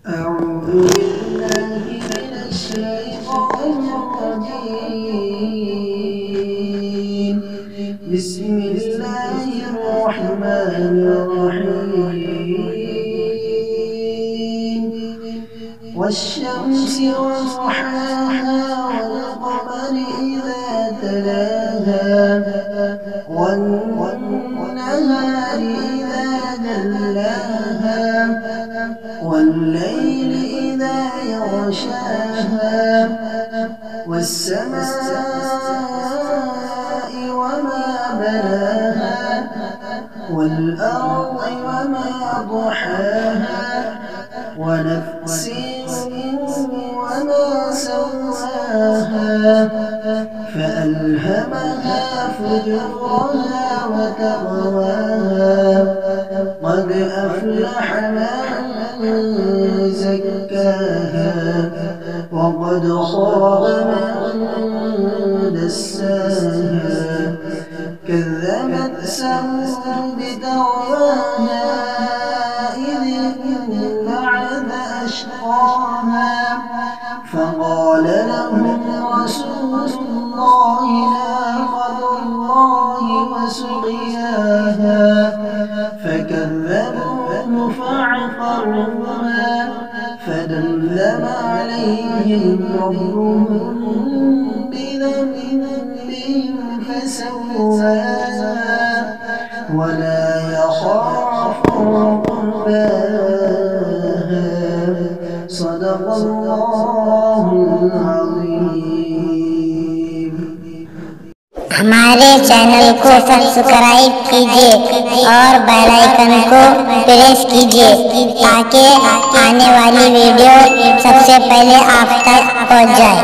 أعوذ بالله من الشيطان الرجيم. بسم الله الرحمن الرحيم. والشمس وضحاها والقمر إذا تلاها والنهار إذا جلاها والليل إذا يغشاها والسماء وما بناها والأرض وما ضحاها ونفس وما سواها فألهمها فجورها وتقواها قد أفلح من زكاها وقد خاب من دساها كذبت ثمود بتقواها إذ انبعث أشقاها فقال لهم رسول الله ناقة الله وسقياها فكذبوه فعقروها فدمدم عليهم ربهم بذنبهم فسواها ولا يخاف عقباها. صدق الله العظيم. हमारे चैनल को सब्सक्राइब कीजिए और बेल आइकन को प्रेस कीजिए ताकि आने वाली वीडियो सबसे पहले आप तक पहुंच जाए।